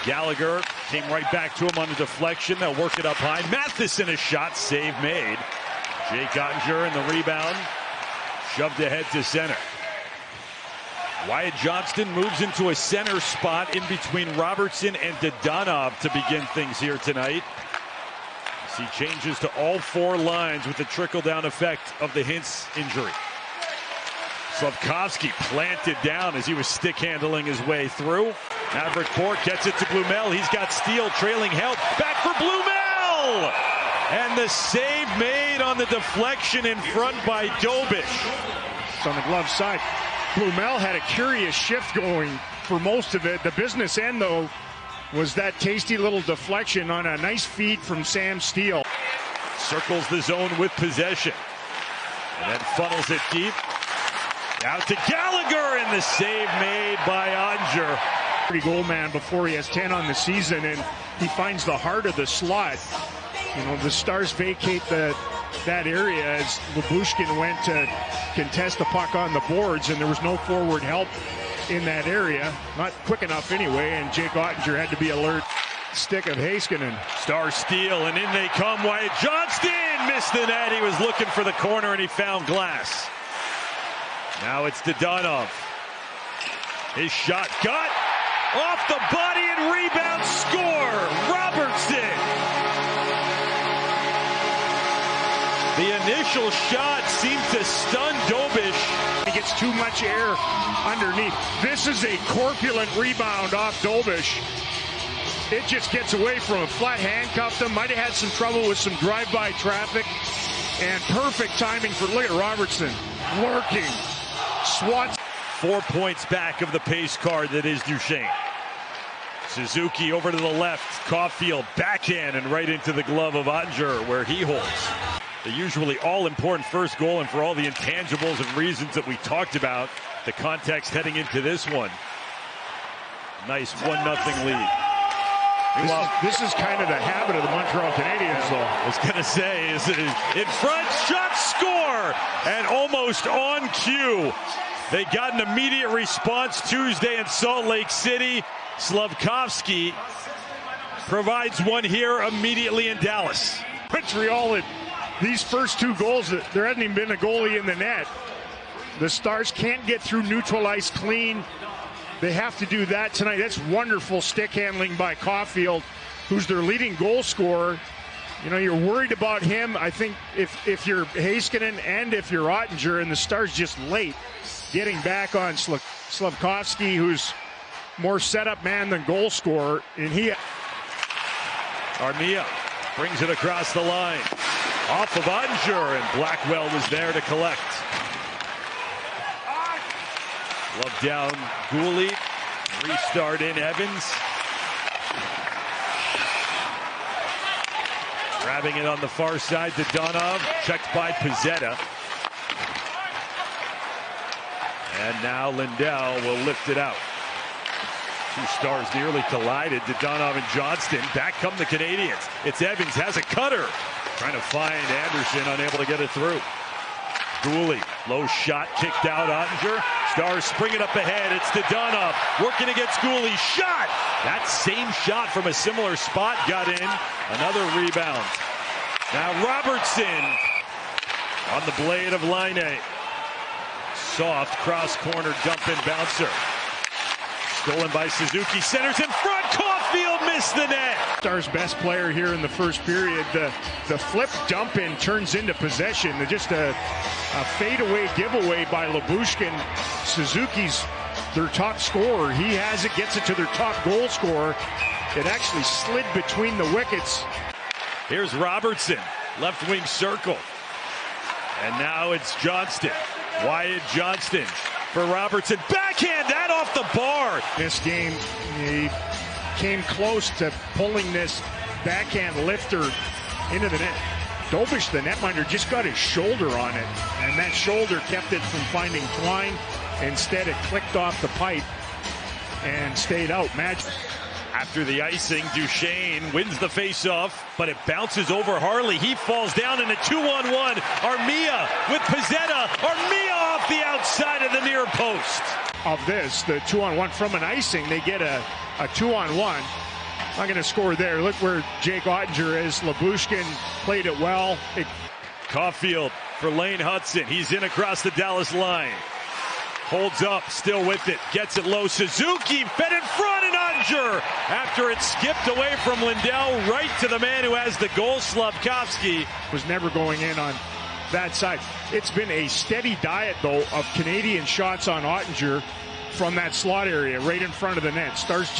Gallagher came right back to him on the deflection. They'll work it up high. Matheson, a shot, save made. Jake Ottinger in the rebound. Shoved ahead to center. Wyatt Johnston moves into a center spot in between Robertson and Dadonov to begin things here tonight. As he changes to all four lines with the trickle-down effect of the Hintz injury. Slavkovsky planted down as he was stick-handling his way through. Maverick Bourque gets it to Blumel. He's got Steele trailing help. Back for Blumel! And the save made on the deflection in front by Dobish. It's on the glove side. Blumel had a curious shift going for most of it. The business end, though, was that tasty little deflection on a nice feed from Sam Steele. Circles the zone with possession. And then funnels it deep. Out to Gallagher, and the save made by Ottinger. Pretty goal man before he has 10 on the season, and he finds the heart of the slot. You know, the Stars vacate that area as Lyubushkin went to contest the puck on the boards, and there was no forward help in that area. Not quick enough anyway, and Jake Ottinger had to be alert. Stick of Heiskanen. Stars steal, and in they come. Wyatt Johnston missed the net. He was looking for the corner, and he found glass. Now it's Dadonov. His shot got off the body and rebound score. Robertson. The initial shot seemed to stun Dobish. He gets too much air underneath. This is a corpulent rebound off Dobish. It just gets away from him. Flat handcuffed him. Might have had some trouble with some drive-by traffic. And perfect timing for, look at Robertson. Lurking. Swats. 4 points back of the pace card that is Duchesne. Suzuki over to the left. Caulfield backhand and right into the glove of Ottinger where he holds. The usually all-important first goal, and for all the intangibles and reasons that we talked about, the context heading into this one. Nice 1-0 lead. This is kind of the habit of the Montreal Canadiens, though. I was going to say, is it in front, shot, score, and almost on cue. They got an immediate response Tuesday in Salt Lake City. Slavkovsky provides one here immediately in Dallas. Montreal, these first two goals, there hasn't even been a goalie in the net. The Stars can't get through neutral ice clean. They have to do that tonight. That's wonderful stick handling by Caulfield, who's their leading goal scorer. You know, you're worried about him. I think if you're Heiskanen and if you're Ottinger, and the Stars just late getting back on Slavkovsky, who's more setup man than goal scorer, and Armia brings it across the line. Off of Ottinger, and Blackwell was there to collect. Love down Gouli. Restart in Evans. Grabbing it on the far side to Dadonov. Checked by Pizzetta. And now Lindell will lift it out. Two Stars nearly collided. Dadonov and Johnston. Back come the Canadiens. It's Evans, has a cutter. Trying to find Anderson, unable to get it through. Gouli, low shot, kicked out. Ottinger. Stars spring it up ahead. It's Dadonov working against Gouli. Shot! That same shot from a similar spot got in. Another rebound. Now Robertson on the blade of Laine. Soft cross corner dump and bouncer. Stolen by Suzuki. Centers in front. Caulfield missed the net. Stars' best player here in the first period. The flip dump in turns into possession. Just a fadeaway giveaway by Lyubushkin. Suzuki's their top scorer. He has it, gets it to their top goal scorer. It actually slid between the wickets. Here's Robertson, left wing circle. And now it's Johnston. Wyatt Johnston for Robertson. Backhand, that off the bar. This game, he came close to pulling this backhand lifter into the net. Dobish, the netminder, just got his shoulder on it, and that shoulder kept it from finding twine. Instead, it clicked off the pipe and stayed out. Magic. After the icing, Duchesne wins the faceoff, but it bounces over Harley. He falls down in a 2-on-1. Armia with Pizzetta. Armia off the outside of the near post. Of this, the 2-on-1 from an icing, they get a 2-on-1. not going to score there. Look where Jake Ottinger is. Labushkin played it well. Caulfield for Lane Hudson. He's in across the Dallas line. Holds up, still with it. Gets it low. Suzuki fed in front, and Ottinger, after it skipped away from Lindell, right to the man who has the goal, Slafkovsky. Was never going in on that side. It's been a steady diet, though, of Canadian shots on Ottinger from that slot area, right in front of the net. Stars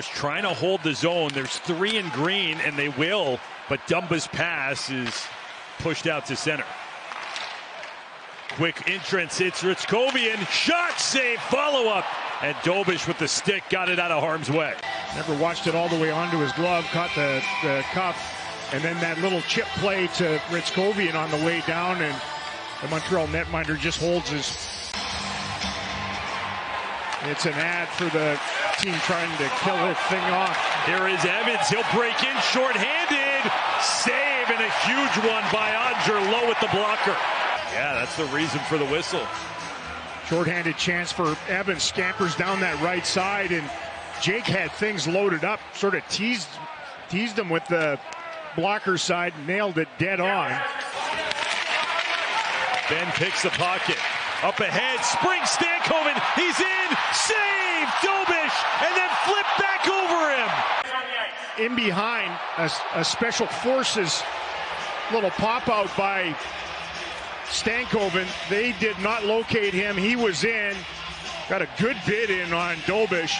trying to hold the zone. There's 3 in green, and they will, but Dumba's pass is pushed out to center. Quick entrance, it's Ritzkovian, shot, save, follow-up, and Dobish with the stick got it out of harm's way. Never watched it all the way onto his glove, caught the cuff, and then that little chip play to Ritzkovian on the way down, and the Montreal netminder just holds his... It's an ad for the team trying to kill this thing off. Here is Evans, he'll break in shorthanded, save, and a huge one by Ottinger, low with the blocker. Yeah, that's the reason for the whistle. Shorthanded chance for Evans, scampers down that right side, and Jake had things loaded up, sort of teased him with the blocker side, nailed it dead on. Ben picks the pocket. Up ahead, springs Stankoven, he's in, save, Dobish, and then flip back over him. In behind, a special forces little pop-out by Stankoven. They did not locate him. He was in. Got a good bid in on Dobish.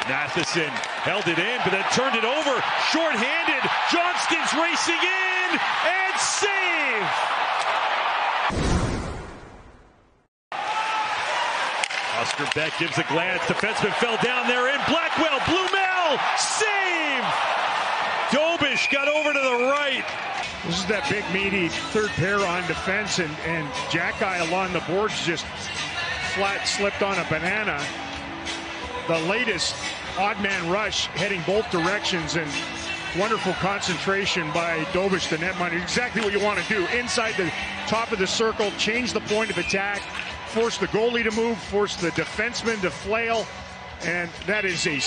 Matheson held it in, but then turned it over. Short-handed. Johnston's racing in, and save! Oscar Beck gives a glance. Defenseman fell down there in. Blackwell, Blumel, save! Dobish got over to the right. This is that big, meaty third pair on defense, and Jackeye along the boards just flat slipped on a banana. The latest odd man rush heading both directions, and wonderful concentration by Dobish, the netminder. Exactly what you want to do. Inside the top of the circle, change the point of attack, force the goalie to move, force the defenseman to flail, and that is a...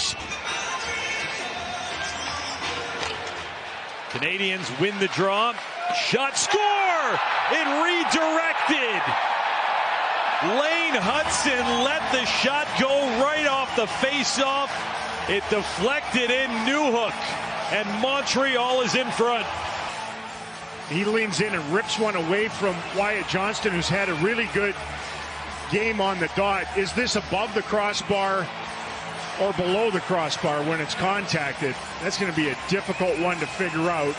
Canadians win the draw. Shot, score! It redirected. Lane Hudson let the shot go right off the face-off. It deflected in Newhook, and Montreal is in front. He leans in and rips one away from Wyatt Johnston, who's had a really good game on the dot. Is this above the crossbar or below the crossbar when it's contacted? That's going to be a difficult one to figure out.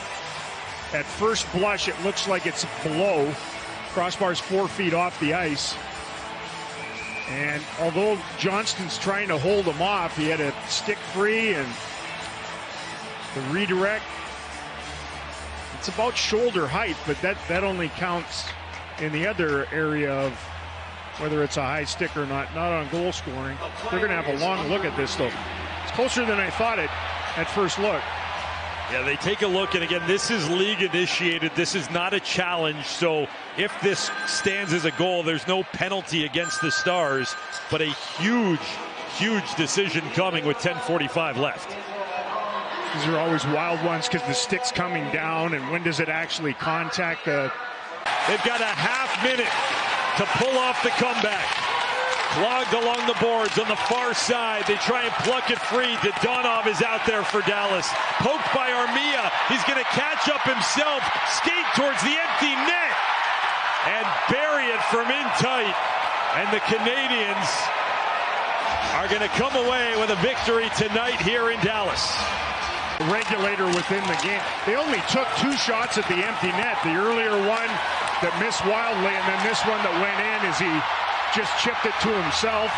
At first blush, it looks like it's below. Crossbar's 4 feet off the ice. And although Johnston's trying to hold him off, he had a stick free, and the redirect, it's about shoulder height, but that only counts in the other area of whether it's a high stick or not on goal scoring. They're going to have a long look at this, though. It's closer than I thought it at first look. Yeah, they take a look, and again, this is league initiated. This is not a challenge, so if this stands as a goal, there's no penalty against the Stars, but a huge, huge decision coming with 10:45 left. These are always wild ones because the stick's coming down, and when does it actually contact the... They've got a half minute to pull off the comeback. Clogged along the boards on the far side. They try and pluck it free. Dadonov is out there for Dallas. Poked by Armia. He's going to catch up himself. Skate towards the empty net. And bury it from in tight. And the Canadians are going to come away with a victory tonight here in Dallas. Regulator within the game. They only took 2 shots at the empty net. The earlier one that missed wildly, and then this one that went in as he just chipped it to himself.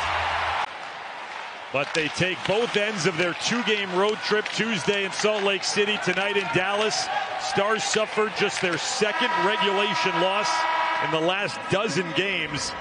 But they take both ends of their 2-game road trip, Tuesday in Salt Lake City, tonight in Dallas. Stars suffered just their 2nd regulation loss in the last dozen games.